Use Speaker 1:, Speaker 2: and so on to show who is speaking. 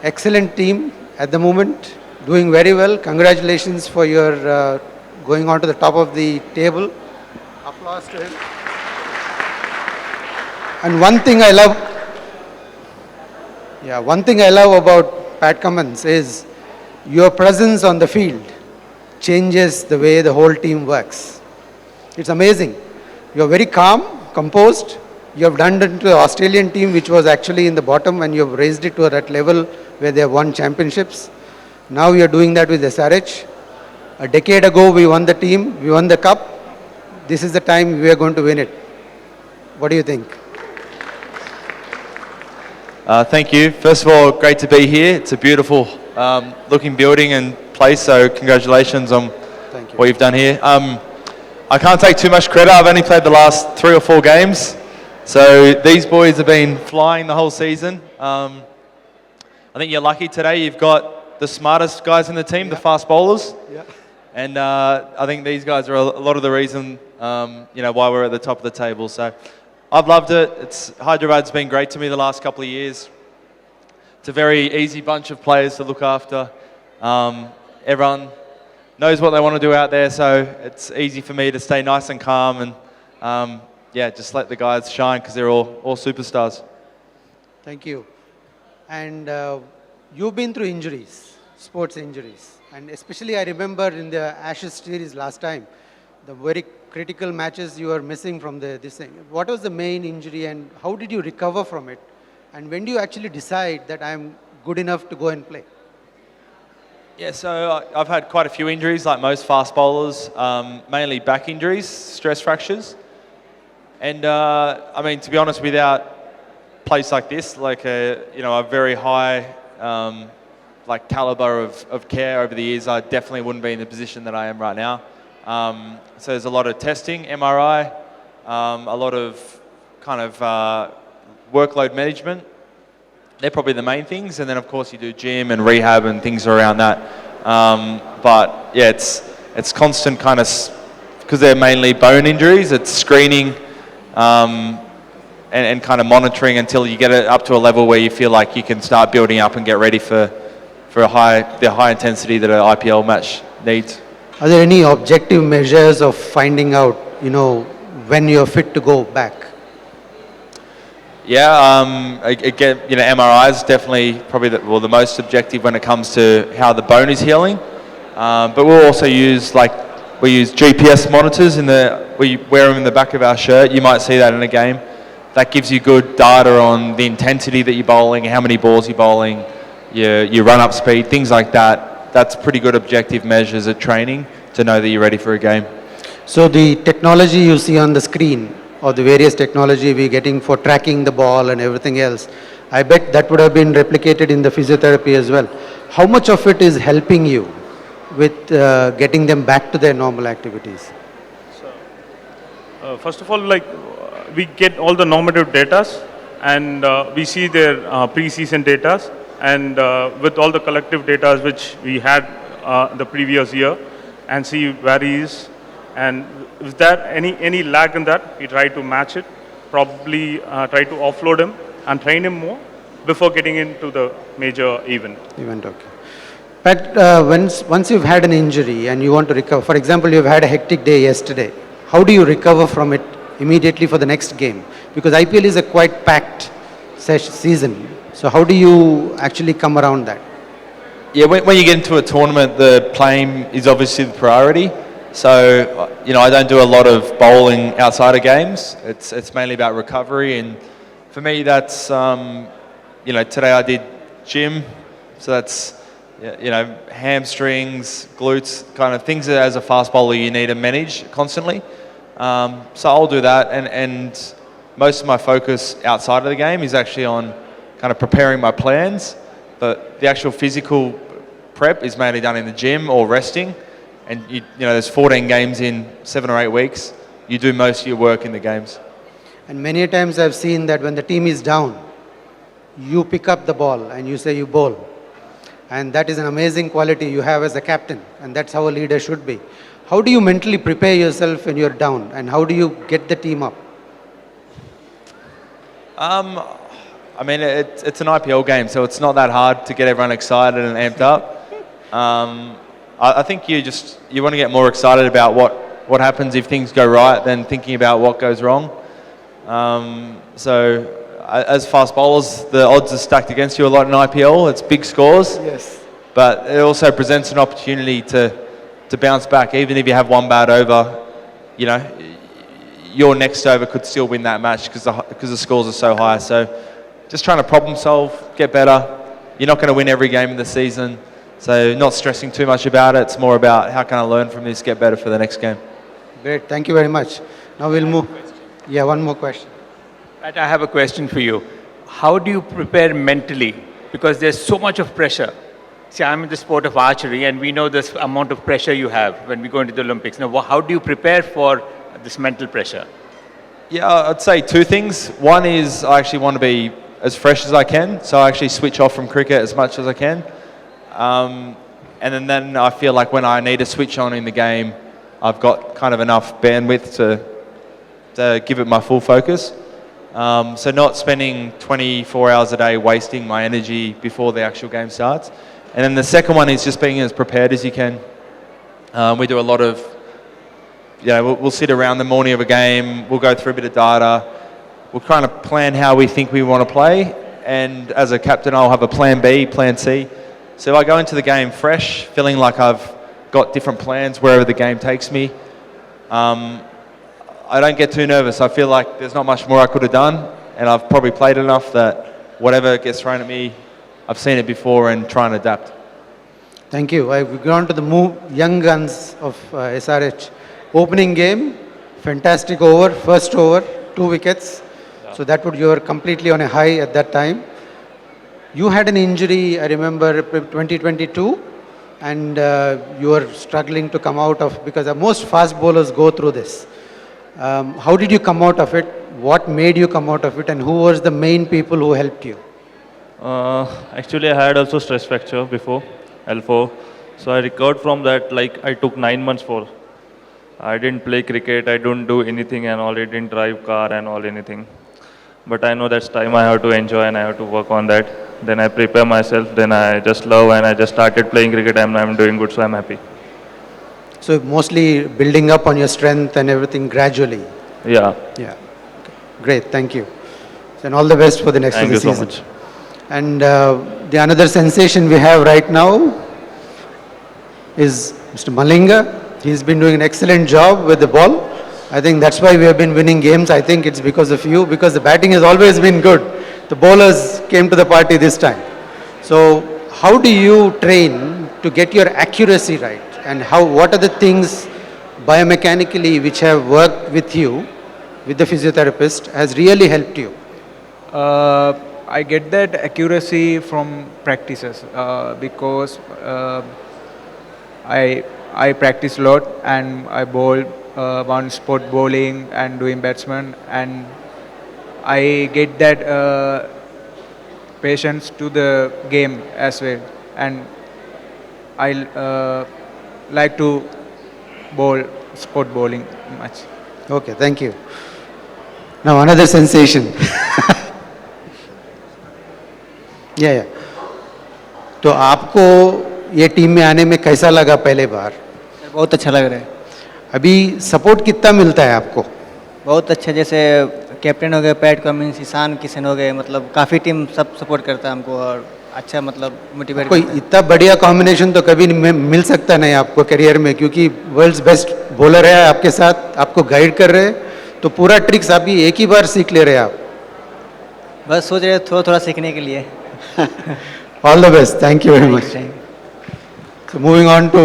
Speaker 1: Excellent team at the moment, doing very well. Congratulations for your going on to the top of the table. Applause to him. And one thing I love about Pat Cummins is your presence on the field changes the way the whole team works. It's amazing. You're very calm, composed. You have done it to the Australian team, which was actually in the bottom, and you have raised it to that level where they have won championships. Now you're doing that with SRH. A decade ago, we won the team, we won the cup. This is the time we are going to win it. What do you think?
Speaker 2: Thank you. First of all, great to be here. It's a beautiful looking building and place, so congratulations on what you've done here. I can't take too much credit. I've only played the last 3 or 4 games. So these boys have been flying the whole season. I think you're lucky today. You've got the smartest guys in the team, the fast bowlers. Yeah. And I think these guys are a lot of the reason why we're at the top of the table. So I've loved it. Hyderabad's been great to me the last couple of years. It's a very easy bunch of players to look after. Everyone knows what they want to do out there, so it's easy for me to stay nice and calm and just let the guys shine because they're all superstars.
Speaker 1: Thank you. And you've been through injuries, sports injuries. And especially I remember in the Ashes series last time, the very critical matches you were missing from this thing. What was the main injury and how did you recover from it? And when do you actually decide that I'm good enough to go and play?
Speaker 2: Yeah, so I've had quite a few injuries like most fast bowlers, mainly back injuries, stress fractures. And to be honest, without a place like this, like a very high caliber of care over the years, I definitely wouldn't be in the position that I am right now. So there's a lot of testing, MRI, a lot of kind of workload management. They're probably the main things, and then of course you do gym and rehab and things around that. But yeah, it's constant kind of, because they're mainly bone injuries, it's screening and kind of monitoring until you get it up to a level where you feel like you can start building up and get ready for the high intensity that an IPL match needs.
Speaker 1: Are there any objective measures of finding out, when you're fit to go back?
Speaker 2: Yeah, again, MRI is definitely probably the most objective when it comes to how the bone is healing. But we'll also use GPS monitors we wear them in the back of our shirt. You might see that in a game. That gives you good data on the intensity that you're bowling, how many balls you're bowling, your run-up speed, things like that. That's pretty good objective measures at training to know that you're ready for a game.
Speaker 1: So the technology you see on the screen, or the various technology we're getting for tracking the ball and everything else, I bet that would have been replicated in the physiotherapy as well. How much of it is helping you with getting them back to their normal activities?
Speaker 3: So, first of all, we get all the normative data and we see their pre-season data and with all the collective data which we had the previous year and see where he is. And if there any lag in that, we try to match it, probably try to offload him and train him more before getting into the major event.
Speaker 1: Okay. But once you've had an injury and you want to recover, for example, you've had a hectic day yesterday, how do you recover from it immediately for the next game? Because IPL is a quite packed season. So how do you actually come around that?
Speaker 2: Yeah, when you get into a tournament, the playing is obviously the priority. So, I don't do a lot of bowling outside of games. It's mainly about recovery. And for me, that's, today I did gym. So that's, hamstrings, glutes, kind of things that as a fast bowler you need to manage constantly. So I'll do that. And most of my focus outside of the game is actually on kind of preparing my plans. But the actual physical prep is mainly done in the gym or resting. And there's 14 games in 7 or 8 weeks. You do most of your work in the games.
Speaker 1: And many times I've seen that when the team is down, you pick up the ball and you say you bowl. And that is an amazing quality you have as a captain. And that's how a leader should be. How do you mentally prepare yourself when you're down? And how do you get the team up?
Speaker 2: I mean, it's an IPL game, so it's not that hard to get everyone excited and amped up. I think you want to get more excited about what happens if things go right than thinking about what goes wrong. So as fast bowlers, the odds are stacked against you a lot in IPL. It's big scores.
Speaker 1: Yes.
Speaker 2: But it also presents an opportunity to bounce back. Even if you have one bad over, you know, your next over could still win that match because the scores are so high. So just trying to problem solve, get better. You're not going to win every game of the season. So not stressing too much about it. It's more about how can I learn from this, get better for the next game.
Speaker 1: Great. Thank you very much. Now we'll move. Yeah, one more question.
Speaker 4: Pat, I have a question for you. How do you prepare mentally? Because there's so much of pressure. See, I'm in the sport of archery, and we know this amount of pressure you have when we go into the Olympics. Now, how do you prepare for this mental pressure?
Speaker 2: Yeah, I'd say two things. One is I actually want to be as fresh as I can, so I actually switch off from cricket as much as I can. And then I feel like when I need to switch on in the game, I've got kind of enough bandwidth to give it my full focus. So not spending 24 hours a day wasting my energy before the actual game starts. And then the second one is just being as prepared as you can. We do a lot of, we'll sit around the morning of a game, we'll go through a bit of data, we'll kind of plan how we think we want to play, and as a captain I'll have a plan B, plan C. So if I go into the game fresh, feeling like I've got different plans wherever the game takes me, I don't get too nervous. I feel like there's not much more I could have done, and I've probably played enough that whatever gets thrown at me, I've seen it before and try and adapt.
Speaker 1: Thank you. We've gone to the young guns of SRH. Opening game, fantastic over, first over, 2 wickets. Yeah. So you were completely on a high at that time. You had an injury, I remember, 2022, and you were struggling to come out of, because most fast bowlers go through this. How did you come out of it? What made you come out of it, and who was the main people who helped you?
Speaker 5: Actually, I had also stress fracture before, L4. So I recovered from that, like I took 9 months for. I didn't play cricket, I didn't do anything and all, I didn't drive car and all anything. But I know that's time I have to enjoy and I have to work on that. Then I prepare myself, then I just love and I just started playing cricket and I'm doing good, so I'm happy.
Speaker 1: So mostly building up on your strength and everything gradually.
Speaker 5: Yeah.
Speaker 1: Yeah. Okay. Great, thank you. And all the best for the next season.
Speaker 5: Thank you so much.
Speaker 1: And the another sensation we have right now is Mr. Malinga. He's been doing an excellent job with the ball. I think that's why we have been winning games. I think it's because of you, because the batting has always been good. The bowlers came to the party this time. So how do you train to get your accuracy right? And what are the things biomechanically which have worked with you, with the physiotherapist, has really helped you?
Speaker 6: I get that accuracy from practices because I practice a lot and I bowl one spot bowling and doing batsman, and I get that patience to the game as well, and I like to bowl spot bowling much.
Speaker 1: Okay, thank you. Now another sensation. या तो आपको ये team में आने में कैसा लगा पहले बार?
Speaker 7: बहुत अच्छा लग रहा है।
Speaker 1: अभी सपोर्ट कितना मिलता है आपको?
Speaker 7: बहुत अच्छा, जैसे कैप्टन हो गए पैट कमिंस, ईशान किशन हो गए, मतलब काफ़ी टीम सब सपोर्ट करता है हमको और अच्छा मतलब मोटिवेट।
Speaker 1: कोई इतना बढ़िया कॉम्बिनेशन तो कभी मिल सकता नहीं आपको करियर में, क्योंकि वर्ल्ड्स बेस्ट बॉलर है आपके साथ, आपको गाइड कर रहे हैं, तो पूरा ट्रिक्स अभी एक ही बार सीख ले रहे हैं आप।
Speaker 7: बस सोच रहे थोड़ा थोड़ा सीखने के लिए।
Speaker 1: All the best. Thank you very much. So moving on to